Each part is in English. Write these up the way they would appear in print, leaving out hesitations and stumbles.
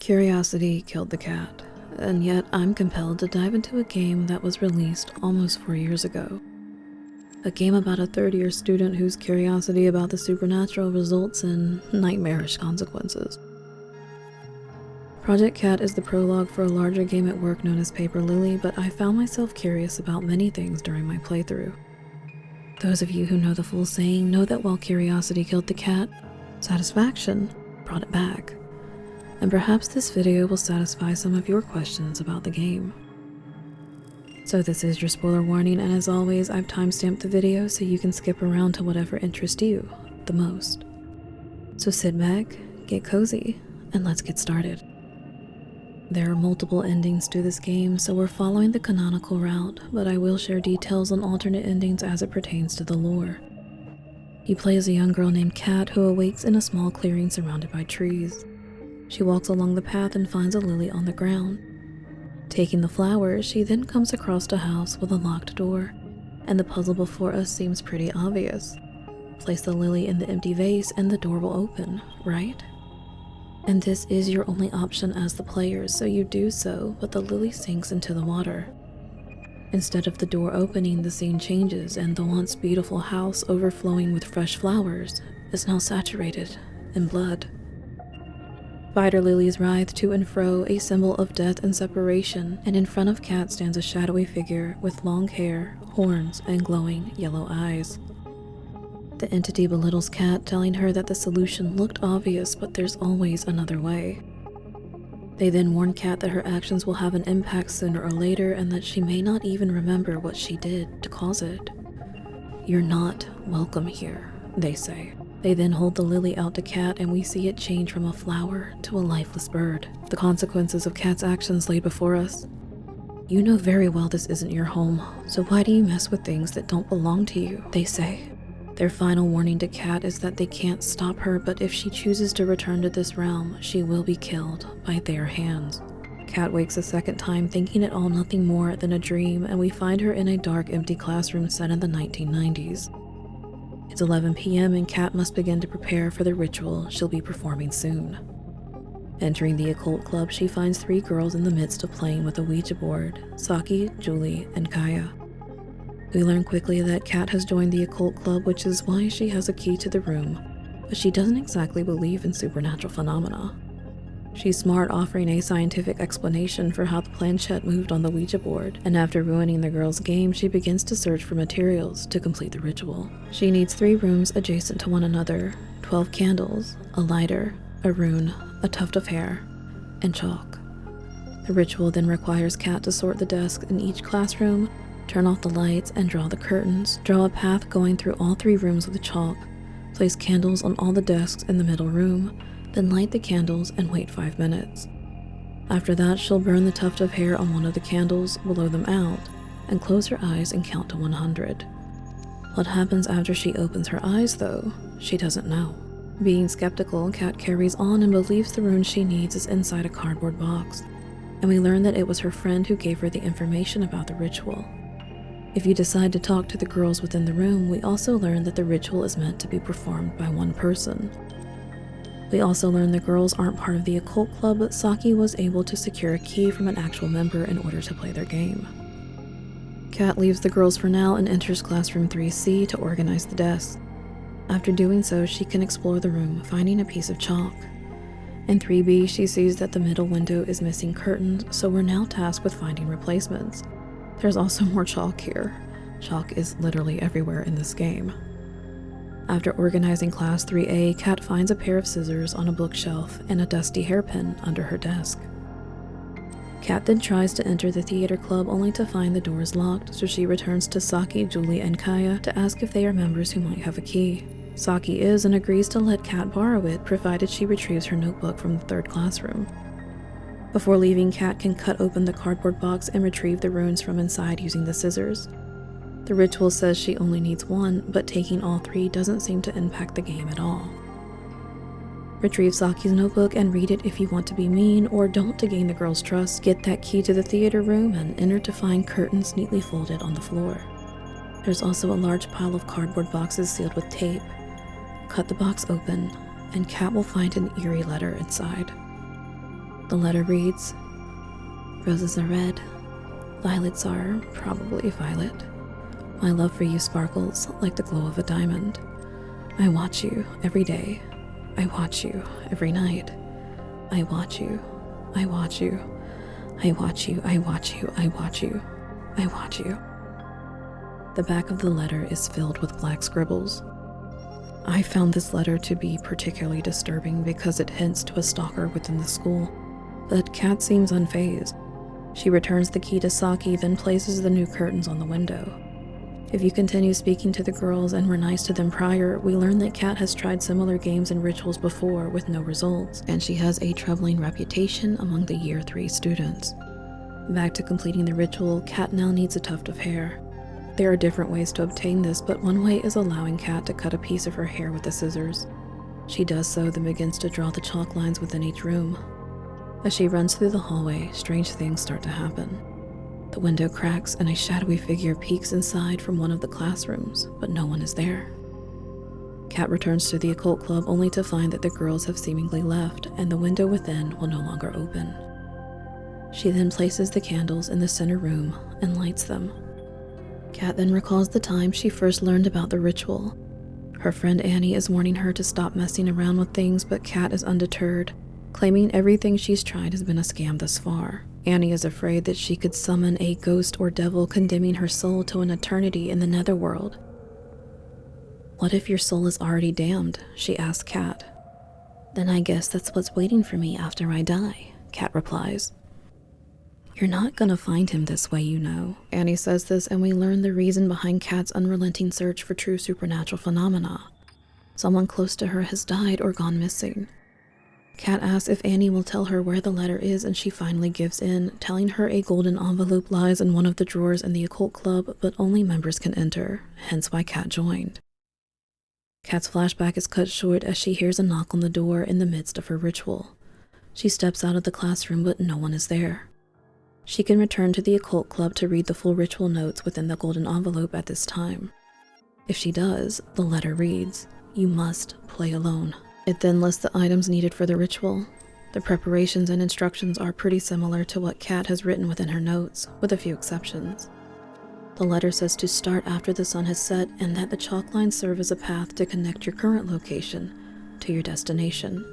Curiosity killed the cat, and yet I'm compelled to dive into a game that was released almost 4 years ago. A game about a third-year student whose curiosity about the supernatural results in nightmarish consequences. Project Cat is the prologue for a larger game at work known as Paper Lily, but I found myself curious about many things during my playthrough. Those of you who know the full saying know that while curiosity killed the cat, satisfaction brought it back. And perhaps this video will satisfy some of your questions about the game. So this is your spoiler warning, and as always, I've timestamped the video so you can skip around to whatever interests you the most. So sit back, get cozy, and let's get started. There are multiple endings to this game, so we're following the canonical route, but I will share details on alternate endings as it pertains to the lore. You play as a young girl named Kat who awakes in a small clearing surrounded by trees. She walks along the path and finds a lily on the ground. Taking the flowers, she then comes across a house with a locked door, and the puzzle before us seems pretty obvious. Place the lily in the empty vase and the door will open, right? And this is your only option as the player, so you do so, but the lily sinks into the water. Instead of the door opening, the scene changes, and the once beautiful house overflowing with fresh flowers is now saturated in blood. Spider lilies writhe to and fro, a symbol of death and separation, and in front of Kat stands a shadowy figure with long hair, horns, and glowing yellow eyes. The entity belittles Kat, telling her that the solution looked obvious, but there's always another way. They then warn Kat that her actions will have an impact sooner or later, and that she may not even remember what she did to cause it. "You're not welcome here," they say. They then hold the lily out to Kat, and we see it change from a flower to a lifeless bird. The consequences of Kat's actions laid before us. "You know very well this isn't your home, so why do you mess with things that don't belong to you?" they say. Their final warning to Kat is that they can't stop her, but if she chooses to return to this realm, she will be killed by their hands. Kat wakes a second time, thinking it all nothing more than a dream, and we find her in a dark, empty classroom set in the 1990s. It's 11 p.m. and Kat must begin to prepare for the ritual she'll be performing soon. Entering the occult club, she finds 3 girls in the midst of playing with a Ouija board: Saki, Julie, and Kaya. We learn quickly that Kat has joined the occult club, which is why she has a key to the room, but she doesn't exactly believe in supernatural phenomena. She's smart, offering a scientific explanation for how the planchette moved on the Ouija board, and after ruining the girls' game, she begins to search for materials to complete the ritual. She needs 3 rooms adjacent to one another, 12 candles, a lighter, a rune, a tuft of hair, and chalk. The ritual then requires Kat to sort the desks in each classroom, turn off the lights and draw the curtains, draw a path going through all 3 rooms with chalk, place candles on all the desks in the middle room, then light the candles and wait 5 minutes. After that, she'll burn the tuft of hair on one of the candles, blow them out, and close her eyes and count to 100. What happens after she opens her eyes, though, she doesn't know. Being skeptical, Kat carries on and believes the rune she needs is inside a cardboard box, and we learn that it was her friend who gave her the information about the ritual. If you decide to talk to the girls within the room, we also learn that the ritual is meant to be performed by one person. We also learn the girls aren't part of the occult club, but Saki was able to secure a key from an actual member in order to play their game. Kat leaves the girls for now and enters classroom 3C to organize the desks. After doing so, she can explore the room, finding a piece of chalk. In 3B, she sees that the middle window is missing curtains, so we're now tasked with finding replacements. There's also more chalk here. Chalk is literally everywhere in this game. After organizing class 3A, Kat finds a pair of scissors on a bookshelf and a dusty hairpin under her desk. Kat then tries to enter the theater club only to find the doors locked, so she returns to Saki, Julie, and Kaya to ask if they are members who might have a key. Saki is and agrees to let Kat borrow it, provided she retrieves her notebook from the 3rd classroom. Before leaving, Kat can cut open the cardboard box and retrieve the runes from inside using the scissors. The ritual says she only needs 1, but taking all 3 doesn't seem to impact the game at all. Retrieve Saki's notebook and read it if you want to be mean, or don't to gain the girls' trust. Get that key to the theater room and enter to find curtains neatly folded on the floor. There's also a large pile of cardboard boxes sealed with tape. Cut the box open, and Kat will find an eerie letter inside. The letter reads, "Roses are red, violets are probably violet. My love for you sparkles like the glow of a diamond. I watch you every day. I watch you every night. I watch you. I watch you. I watch you. I watch you. I watch you. I watch you." The back of the letter is filled with black scribbles. I found this letter to be particularly disturbing because it hints to a stalker within the school, but Kat seems unfazed. She returns the key to Saki, then places the new curtains on the window. If you continue speaking to the girls and were nice to them prior, we learn that Kat has tried similar games and rituals before with no results, and she has a troubling reputation among the Year 3 students. Back to completing the ritual, Kat now needs a tuft of hair. There are different ways to obtain this, but one way is allowing Kat to cut a piece of her hair with the scissors. She does so, then begins to draw the chalk lines within each room. As she runs through the hallway, strange things start to happen. The window cracks and a shadowy figure peeks inside from one of the classrooms, but no one is there. Kat returns to the occult club only to find that the girls have seemingly left and the window within will no longer open. She then places the candles in the center room and lights them. Kat then recalls the time she first learned about the ritual. Her friend Annie is warning her to stop messing around with things, but Kat is undeterred, claiming everything she's tried has been a scam thus far. Annie is afraid that she could summon a ghost or devil, condemning her soul to an eternity in the netherworld. "What if your soul is already damned?" she asks Kat. "Then I guess that's what's waiting for me after I die," Kat replies. "You're not gonna find him this way, you know." Annie says this, and we learn the reason behind Kat's unrelenting search for true supernatural phenomena. Someone close to her has died or gone missing. Kat asks if Annie will tell her where the letter is, and she finally gives in, telling her a golden envelope lies in one of the drawers in the occult club, but only members can enter, hence why Kat joined. Kat's flashback is cut short as she hears a knock on the door in the midst of her ritual. She steps out of the classroom, but no one is there. She can return to the occult club to read the full ritual notes within the golden envelope at this time. If she does, the letter reads, "You must play alone." It then lists the items needed for the ritual. The preparations and instructions are pretty similar to what Kat has written within her notes, with a few exceptions. The letter says to start after the sun has set, and that the chalk lines serve as a path to connect your current location to your destination.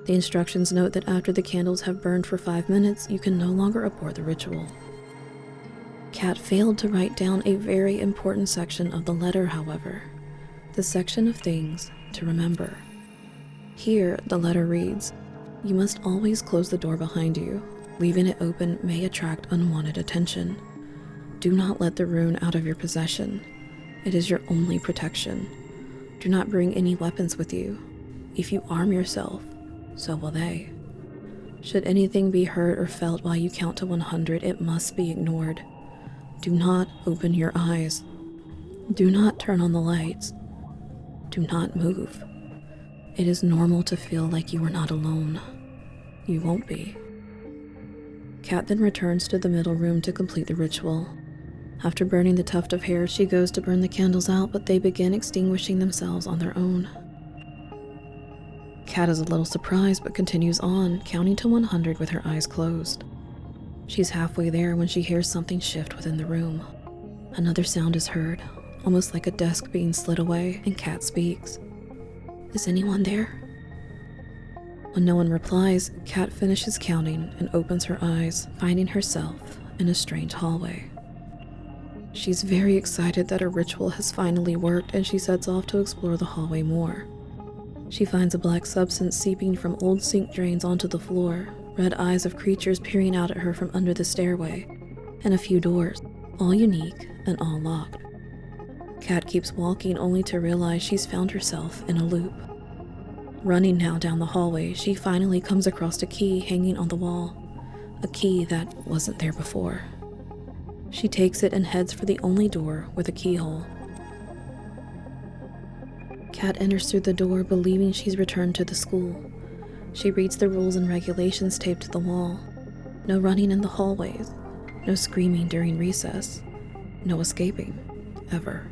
The instructions note that after the candles have burned for 5 minutes, you can no longer abort the ritual. Kat failed to write down a very important section of the letter, however, the section of things to remember. Here, the letter reads, "You must always close the door behind you. Leaving it open may attract unwanted attention. Do not let the rune out of your possession. It is your only protection. Do not bring any weapons with you. If you arm yourself, so will they. Should anything be heard or felt while you count to 100, it must be ignored. Do not open your eyes. Do not turn on the lights. Do not move. It is normal to feel like you are not alone. You won't be." Kat then returns to the middle room to complete the ritual. After burning the tuft of hair, she goes to burn the candles out, but they begin extinguishing themselves on their own. Kat is a little surprised, but continues on, counting to 100 with her eyes closed. She's halfway there when she hears something shift within the room. Another sound is heard, almost like a desk being slid away, and Kat speaks. "Is anyone there?" When no one replies, Kat finishes counting and opens her eyes, finding herself in a strange hallway. She's very excited that her ritual has finally worked, and she sets off to explore the hallway more. She finds a black substance seeping from old sink drains onto the floor, red eyes of creatures peering out at her from under the stairway, and a few doors, all unique and all locked. Kat keeps walking only to realize she's found herself in a loop. Running now down the hallway, she finally comes across a key hanging on the wall, a key that wasn't there before. She takes it and heads for the only door with a keyhole. Kat enters through the door, believing she's returned to the school. She reads the rules and regulations taped to the wall. No running in the hallways, no screaming during recess, no escaping, ever.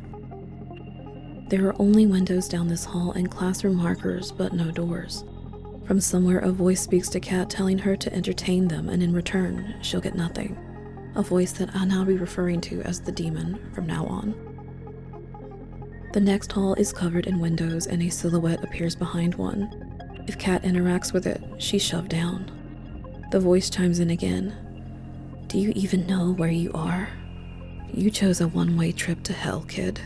There are only windows down this hall and classroom markers, but no doors. From somewhere, a voice speaks to Kat, telling her to entertain them, and in return, she'll get nothing. A voice that I'll now be referring to as the demon from now on. The next hall is covered in windows, and a silhouette appears behind one. If Kat interacts with it, she's shoved down. The voice chimes in again. Do you even know where you are? You chose a one-way trip to hell, kid.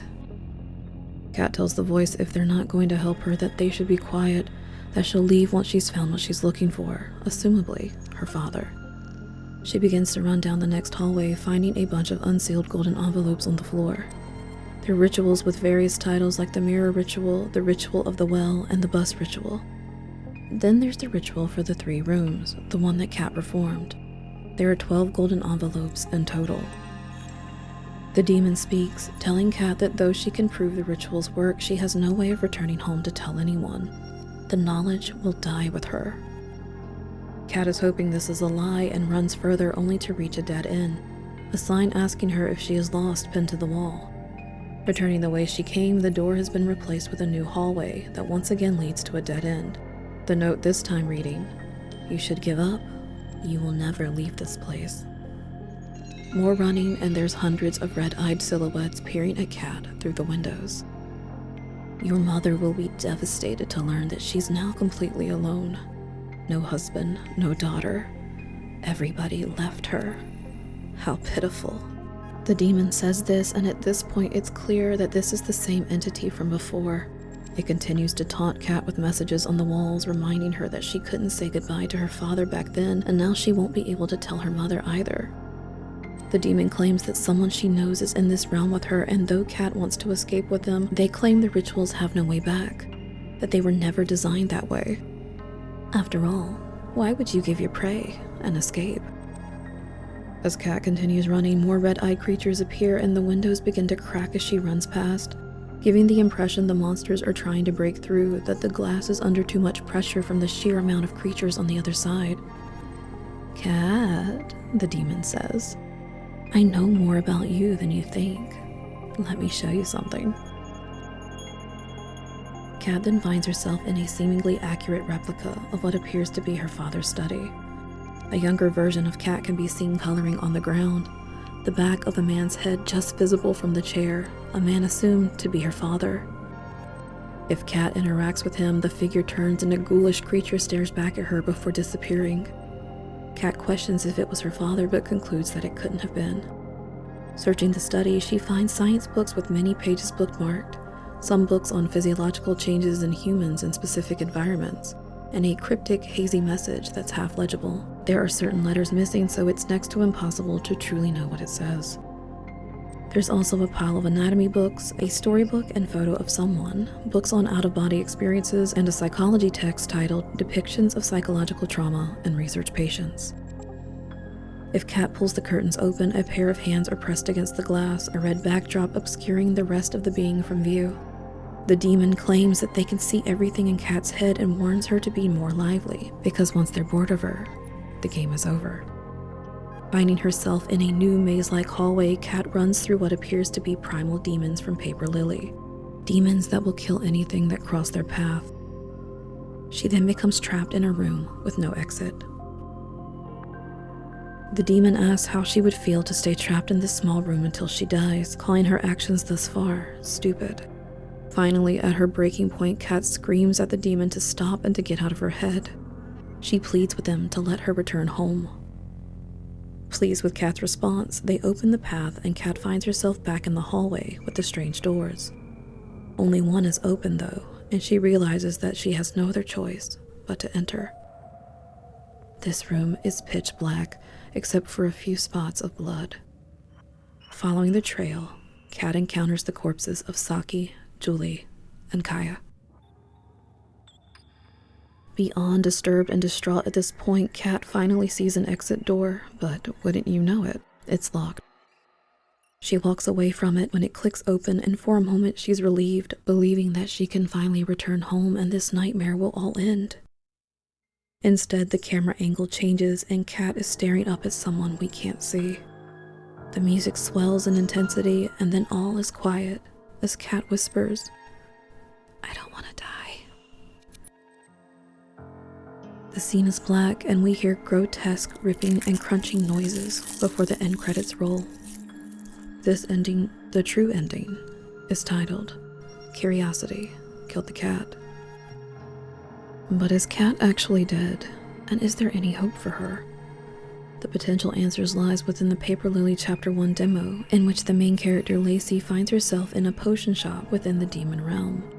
Kat tells the voice if they're not going to help her that they should be quiet, that she'll leave once she's found what she's looking for, assumably her father. She begins to run down the next hallway, finding a bunch of unsealed golden envelopes on the floor. They're rituals with various titles like the mirror ritual, the ritual of the well, and the bus ritual. Then there's the ritual for the 3 rooms, the one that Kat performed. There are 12 golden envelopes in total. The demon speaks, telling Kat that though she can prove the rituals work, she has no way of returning home to tell anyone. The knowledge will die with her. Kat is hoping this is a lie and runs further only to reach a dead end, a sign asking her if she is lost pinned to the wall. Returning the way she came, the door has been replaced with a new hallway that once again leads to a dead end. The note this time reading, "You should give up. You will never leave this place." More running, and there's hundreds of red-eyed silhouettes peering at Kat through the windows. Your mother will be devastated to learn that she's now completely alone. No husband, no daughter. Everybody left her. How pitiful. The demon says this, and at this point it's clear that this is the same entity from before. It continues to taunt Kat with messages on the walls, reminding her that she couldn't say goodbye to her father back then, and now she won't be able to tell her mother either. The demon claims that someone she knows is in this realm with her, and though Kat wants to escape with them, they claim the rituals have no way back, that they were never designed that way. After all, why would you give your prey an escape? As Kat continues running, more red-eyed creatures appear and the windows begin to crack as she runs past, giving the impression the monsters are trying to break through, that the glass is under too much pressure from the sheer amount of creatures on the other side. Kat, the demon says, I know more about you than you think. Let me show you something. Kat then finds herself in a seemingly accurate replica of what appears to be her father's study. A younger version of Kat can be seen coloring on the ground, the back of a man's head just visible from the chair, a man assumed to be her father. If Kat interacts with him, the figure turns and a ghoulish creature stares back at her before disappearing. Kat questions if it was her father, but concludes that it couldn't have been. Searching the study, she finds science books with many pages bookmarked, some books on physiological changes in humans in specific environments, and a cryptic, hazy message that's half legible. There are certain letters missing, so it's next to impossible to truly know what it says. There's also a pile of anatomy books, a storybook and photo of someone, books on out-of-body experiences, and a psychology text titled Depictions of Psychological Trauma in Research Patients. If Kat pulls the curtains open, a pair of hands are pressed against the glass, a red backdrop obscuring the rest of the being from view. The demon claims that they can see everything in Kat's head and warns her to be more lively, because once they're bored of her, the game is over. Finding herself in a new maze-like hallway, Kat runs through what appears to be primal demons from Paper Lily. Demons that will kill anything that cross their path. She then becomes trapped in a room with no exit. The demon asks how she would feel to stay trapped in this small room until she dies, calling her actions thus far stupid. Finally, at her breaking point, Kat screams at the demon to stop and to get out of her head. She pleads with them to let her return home. Pleased with Kat's response, they open the path and Kat finds herself back in the hallway with the strange doors. Only one is open though, and she realizes that she has no other choice but to enter. This room is pitch black, except for a few spots of blood. Following the trail, Kat encounters the corpses of Saki, Julie, and Kaya. Beyond disturbed and distraught at this point, Kat finally sees an exit door, but wouldn't you know it, it's locked. She walks away from it when it clicks open, and for a moment she's relieved, believing that she can finally return home and this nightmare will all end. Instead, the camera angle changes and Kat is staring up at someone we can't see. The music swells in intensity, and then all is quiet as Kat whispers, "I don't want to die." The scene is black, and we hear grotesque ripping and crunching noises before the end credits roll. This ending, the true ending, is titled, Curiosity Killed the Cat. But is Cat actually dead, and is there any hope for her? The potential answers lies within the Paper Lily Chapter 1 demo, in which the main character Lacey finds herself in a potion shop within the demon realm.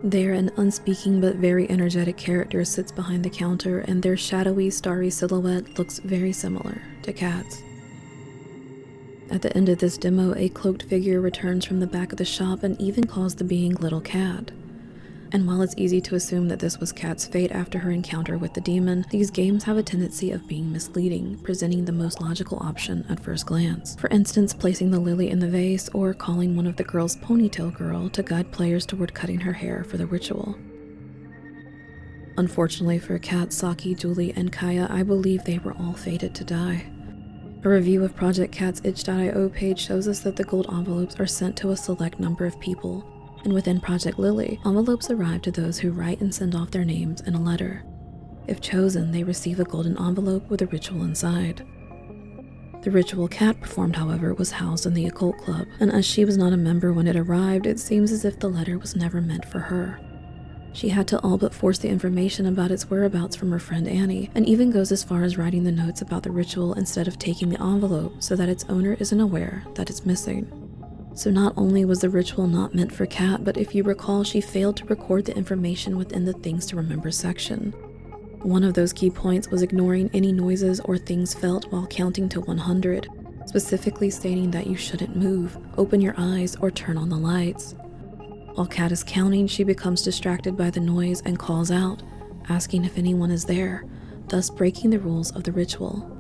There, an unspeaking but very energetic character sits behind the counter, and their shadowy, starry silhouette looks very similar to Cat's. At the end of this demo, a cloaked figure returns from the back of the shop and even calls the being Little Cat. And while it's easy to assume that this was Cat's fate after her encounter with the demon, these games have a tendency of being misleading, presenting the most logical option at first glance. For instance, placing the lily in the vase, or calling one of the girls Ponytail Girl to guide players toward cutting her hair for the ritual. Unfortunately for Kat, Saki, Julie, and Kaya, I believe they were all fated to die. A review of Project Cat's itch.io page shows us that the gold envelopes are sent to a select number of people, and within Project Lily, envelopes arrive to those who write and send off their names in a letter. If chosen, they receive a golden envelope with a ritual inside. The ritual Cat performed, however, was housed in the occult club, and as she was not a member when it arrived, it seems as if the letter was never meant for her. She had to all but force the information about its whereabouts from her friend Annie, and even goes as far as writing the notes about the ritual instead of taking the envelope so that its owner isn't aware that it's missing. So not only was the ritual not meant for Kat, but if you recall, she failed to record the information within the Things to Remember section. One of those key points was ignoring any noises or things felt while counting to 100, specifically stating that you shouldn't move, open your eyes, or turn on the lights. While Kat is counting, she becomes distracted by the noise and calls out, asking if anyone is there, thus breaking the rules of the ritual.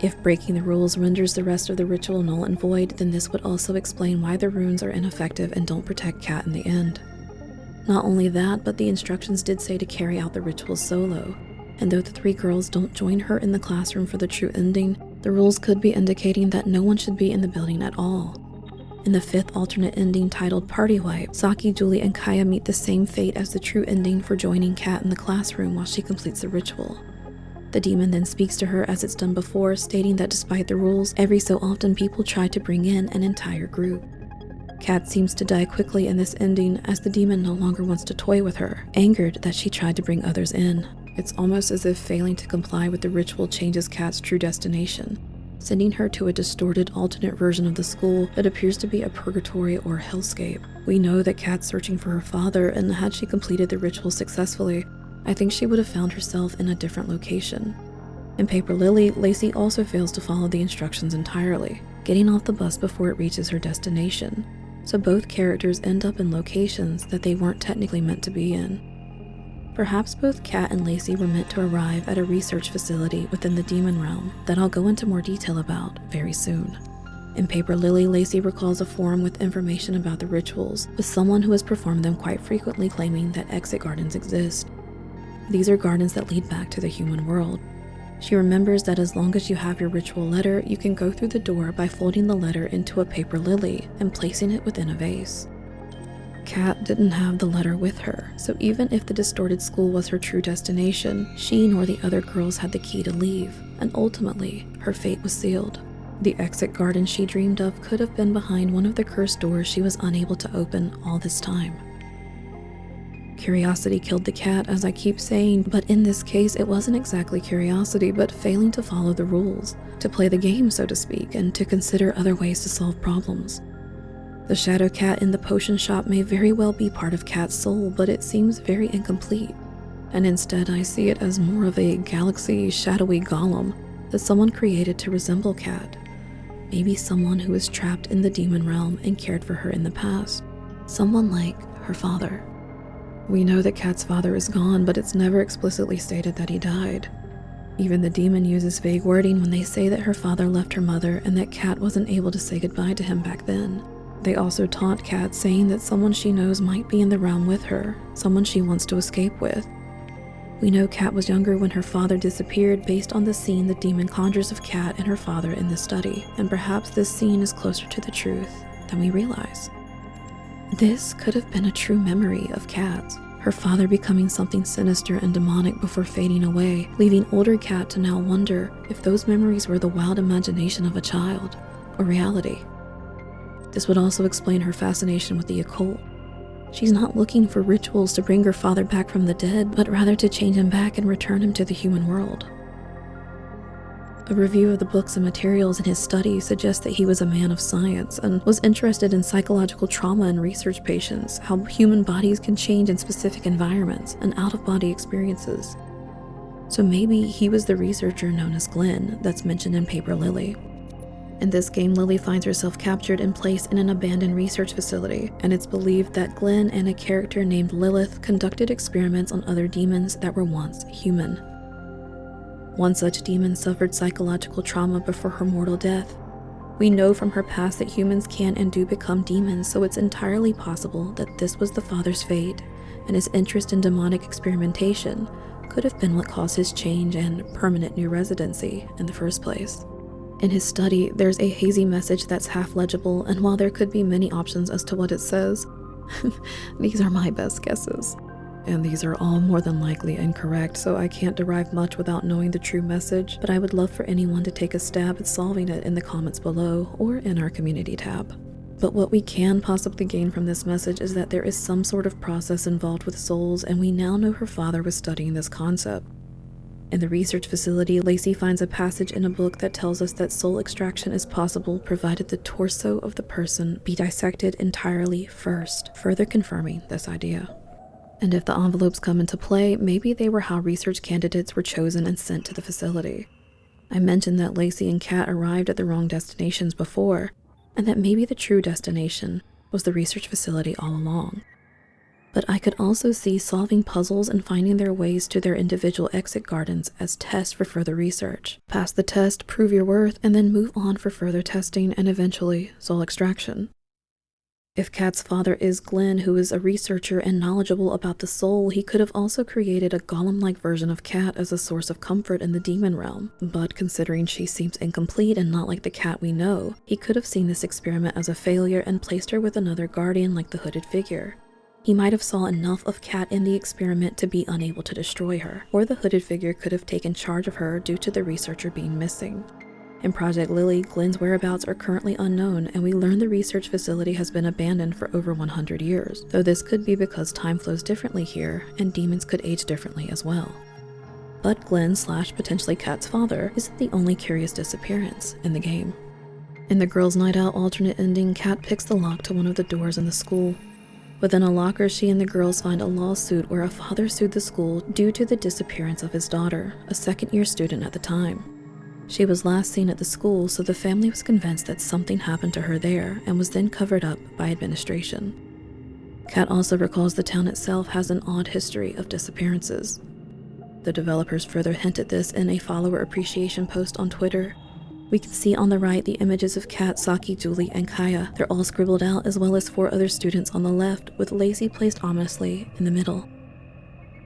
If breaking the rules renders the rest of the ritual null and void, then this would also explain why the runes are ineffective and don't protect Kat in the end. Not only that, but the instructions did say to carry out the ritual solo, and though the three girls don't join her in the classroom for the true ending, the rules could be indicating that no one should be in the building at all. In the fifth alternate ending titled Party Wipe, Saki, Julie, and Kaya meet the same fate as the true ending for joining Kat in the classroom while she completes the ritual. The demon then speaks to her as it's done before, stating that despite the rules, every so often people try to bring in an entire group. Kat seems to die quickly in this ending as the demon no longer wants to toy with her, angered that she tried to bring others in. It's almost as if failing to comply with the ritual changes Kat's true destination, sending her to a distorted alternate version of the school that appears to be a purgatory or hellscape. We know that Kat's searching for her father, and had she completed the ritual successfully, I think she would have found herself in a different location. In Paper Lily, Lacey also fails to follow the instructions entirely, getting off the bus before it reaches her destination, so both characters end up in locations that they weren't technically meant to be in. Perhaps both Kat and Lacey were meant to arrive at a research facility within the demon realm that I'll go into more detail about very soon. In Paper Lily, Lacey recalls a forum with information about the rituals, with someone who has performed them quite frequently claiming that exit gardens exist. These are gardens that lead back to the human world. She remembers that as long as you have your ritual letter, you can go through the door by folding the letter into a paper lily and placing it within a vase. Kat didn't have the letter with her, so even if the distorted school was her true destination, she nor the other girls had the key to leave, and ultimately, her fate was sealed. The exit garden she dreamed of could have been behind one of the cursed doors she was unable to open all this time. Curiosity killed the cat, as I keep saying, but in this case it wasn't exactly curiosity, but failing to follow the rules, to play the game, so to speak, and to consider other ways to solve problems. The shadow cat in the potion shop may very well be part of Cat's soul, but it seems very incomplete, and instead I see it as more of a galaxy shadowy golem that someone created to resemble Cat. Maybe someone who was trapped in the demon realm and cared for her in the past. Someone like her father. We know that Cat's father is gone, but it's never explicitly stated that he died. Even the demon uses vague wording when they say that her father left her mother and that Cat wasn't able to say goodbye to him back then. They also taunt Cat, saying that someone she knows might be in the realm with her, someone she wants to escape with. We know Cat was younger when her father disappeared based on the scene the demon conjures of Cat and her father in the study, and perhaps this scene is closer to the truth than we realize. This could have been a true memory of Cat's, her father becoming something sinister and demonic before fading away, leaving older Kat to now wonder if those memories were the wild imagination of a child or reality. This would also explain her fascination with the occult. She's not looking for rituals to bring her father back from the dead, but rather to change him back and return him to the human world. A review of the books and materials in his study suggests that he was a man of science and was interested in psychological trauma and research patients, how human bodies can change in specific environments and out-of-body experiences. So maybe he was the researcher known as Glenn that's mentioned in Paper Lily. In this game, Lily finds herself captured and placed in an abandoned research facility, and it's believed that Glenn and a character named Lilith conducted experiments on other demons that were once human. One such demon suffered psychological trauma before her mortal death. We know from her past that humans can and do become demons, so it's entirely possible that this was the father's fate, and his interest in demonic experimentation could have been what caused his change and permanent new residency in the first place. In his study, there's a hazy message that's half legible, and while there could be many options as to what it says, these are my best guesses. And these are all more than likely incorrect, so I can't derive much without knowing the true message, but I would love for anyone to take a stab at solving it in the comments below or in our community tab. But what we can possibly gain from this message is that there is some sort of process involved with souls, and we now know her father was studying this concept. In the research facility, Lacey finds a passage in a book that tells us that soul extraction is possible provided the torso of the person be dissected entirely first, further confirming this idea. And if the envelopes come into play, maybe they were how research candidates were chosen and sent to the facility. I mentioned that Lacey and Kat arrived at the wrong destinations before, and that maybe the true destination was the research facility all along. But I could also see solving puzzles and finding their ways to their individual exit gardens as tests for further research. Pass the test, prove your worth, and then move on for further testing and eventually soul extraction. If Kat's father is Glenn, who is a researcher and knowledgeable about the soul, he could have also created a golem-like version of Kat as a source of comfort in the demon realm. But considering she seems incomplete and not like the Kat we know, he could have seen this experiment as a failure and placed her with another guardian like the hooded figure. He might have saw enough of Kat in the experiment to be unable to destroy her, or the hooded figure could have taken charge of her due to the researcher being missing. In Project Lily, Glenn's whereabouts are currently unknown, and we learn the research facility has been abandoned for over 100 years, though this could be because time flows differently here, and demons could age differently as well. But Glenn / potentially Kat's father isn't the only curious disappearance in the game. In the Girls' Night Out alternate ending, Kat picks the lock to one of the doors in the school. Within a locker, she and the girls find a lawsuit where a father sued the school due to the disappearance of his daughter, a second-year student at the time. She was last seen at the school, so the family was convinced that something happened to her there and was then covered up by administration. Kat also recalls the town itself has an odd history of disappearances. The developers further hint at this in a follower appreciation post on Twitter. We can see on the right the images of Kat, Saki, Julie, and Kaya. They're all scribbled out, as well as 4 other students on the left, with Lacey placed ominously in the middle.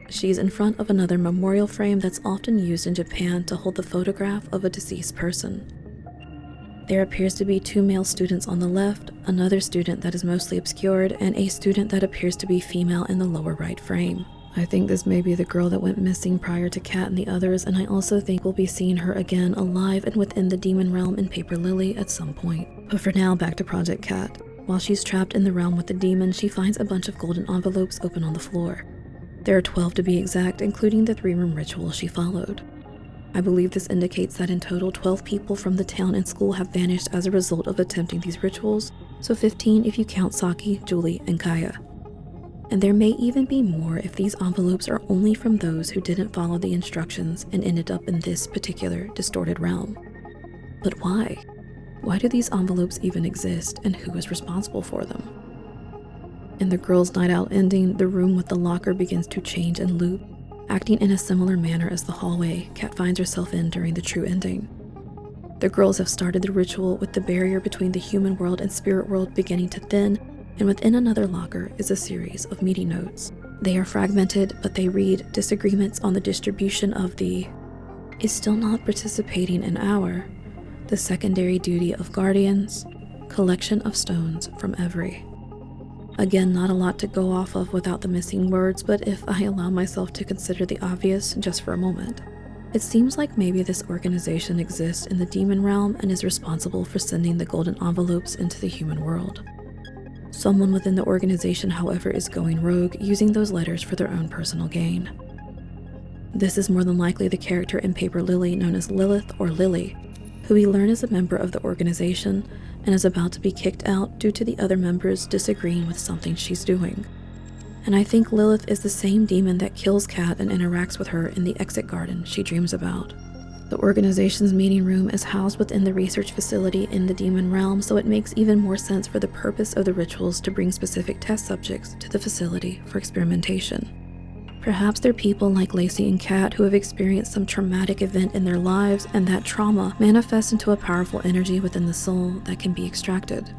She's in front of another memorial frame that's often used in Japan to hold the photograph of a deceased person. There appears to be 2 male students on the left, another student that is mostly obscured, and a student that appears to be female in the lower right frame. I think this may be the girl that went missing prior to Kat and the others, and I also think we'll be seeing her again alive and within the demon realm in Paper Lily at some point. But for now, back to Project Kat. While she's trapped in the realm with the demon, she finds a bunch of golden envelopes open on the floor. There are 12 to be exact, including the 3-room ritual she followed. I believe this indicates that in total 12 people from the town and school have vanished as a result of attempting these rituals, so 15 if you count Saki, Julie, and Kaya. And there may even be more if these envelopes are only from those who didn't follow the instructions and ended up in this particular distorted realm. But why? Why do these envelopes even exist, and who is responsible for them? In the Girls' Night Out ending, the room with the locker begins to change and loop, acting in a similar manner as the hallway Kat finds herself in during the true ending. The girls have started the ritual with the barrier between the human world and spirit world beginning to thin, and within another locker is a series of meeting notes. They are fragmented, but they read disagreements on the distribution of the is still not participating in our, the secondary duty of guardians, collection of stones from every. Again, not a lot to go off of without the missing words, but if I allow myself to consider the obvious just for a moment, it seems like maybe this organization exists in the demon realm and is responsible for sending the golden envelopes into the human world. Someone within the organization, however, is going rogue, using those letters for their own personal gain. This is more than likely the character in Paper Lily known as Lilith or Lily, who we learn is a member of the organization and is about to be kicked out due to the other members disagreeing with something she's doing. And I think Lilith is the same demon that kills Kat and interacts with her in the exit garden she dreams about. The organization's meeting room is housed within the research facility in the demon realm, so it makes even more sense for the purpose of the rituals to bring specific test subjects to the facility for experimentation. Perhaps they're people like Lacey and Kat who have experienced some traumatic event in their lives, and that trauma manifests into a powerful energy within the soul that can be extracted.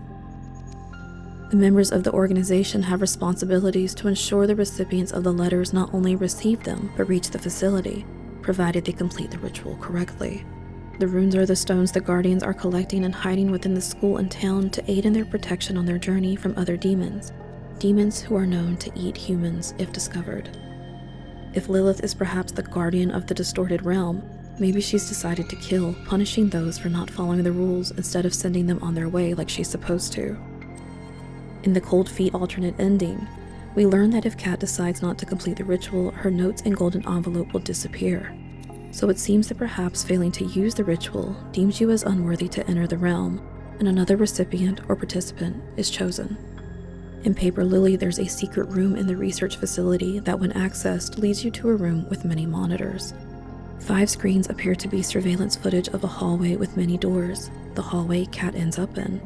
The members of the organization have responsibilities to ensure the recipients of the letters not only receive them, but reach the facility, provided they complete the ritual correctly. The runes are the stones the guardians are collecting and hiding within the school and town to aid in their protection on their journey from other demons who are known to eat humans if discovered. If Lilith is perhaps the guardian of the distorted realm, maybe she's decided to kill, punishing those for not following the rules instead of sending them on their way like she's supposed to. In the Cold Feet alternate ending, we learn that if Kat decides not to complete the ritual, her notes and golden envelope will disappear. So it seems that perhaps failing to use the ritual deems you as unworthy to enter the realm, and another recipient or participant is chosen. In Paper Lily, there's a secret room in the research facility that, when accessed, leads you to a room with many monitors. 5 screens appear to be surveillance footage of a hallway with many doors, the hallway Kat ends up in.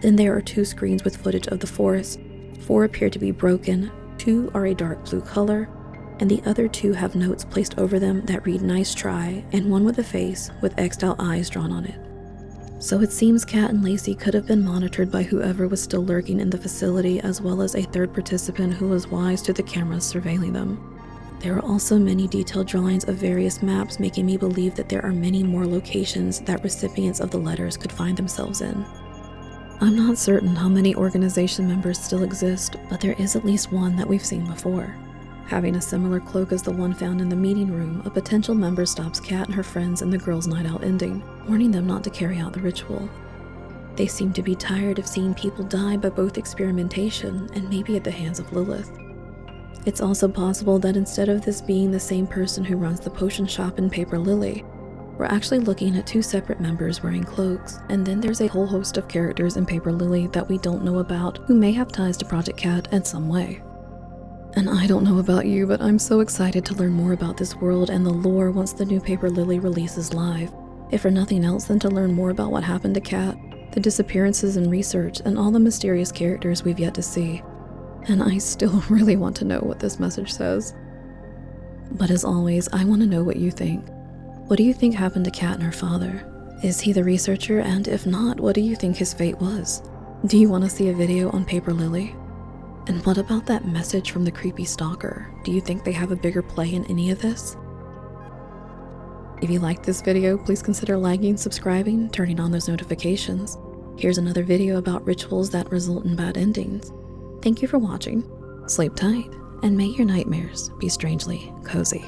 Then there are 2 screens with footage of the forest. 4 appear to be broken, 2 are a dark blue color, and the other 2 have notes placed over them that read "nice try," and one with a face with X'd out eyes drawn on it. So it seems Kat and Lacey could have been monitored by whoever was still lurking in the facility, as well as a third participant who was wise to the cameras surveilling them. There are also many detailed drawings of various maps, making me believe that there are many more locations that recipients of the letters could find themselves in. I'm not certain how many organization members still exist, but there is at least one that we've seen before. Having a similar cloak as the one found in the meeting room, a potential member stops Kat and her friends in the girls' night out ending, warning them not to carry out the ritual. They seem to be tired of seeing people die by both experimentation and maybe at the hands of Lilith. It's also possible that instead of this being the same person who runs the potion shop in Paper Lily, we're actually looking at 2 separate members wearing cloaks, and then there's a whole host of characters in Paper Lily that we don't know about who may have ties to Project Cat in some way. And I don't know about you, but I'm so excited to learn more about this world and the lore once the new Paper Lily releases live, if for nothing else than to learn more about what happened to Kat, the disappearances and research, and all the mysterious characters we've yet to see. And I still really want to know what this message says. But as always, I want to know what you think. What do you think happened to Kat and her father? Is he the researcher, and if not, what do you think his fate was? Do you want to see a video on Paper Lily? And what about that message from the creepy stalker? Do you think they have a bigger play in any of this? If you liked this video, please consider liking, subscribing, turning on those notifications. Here's another video about rituals that result in bad endings. Thank you for watching. Sleep tight, and may your nightmares be strangely cozy.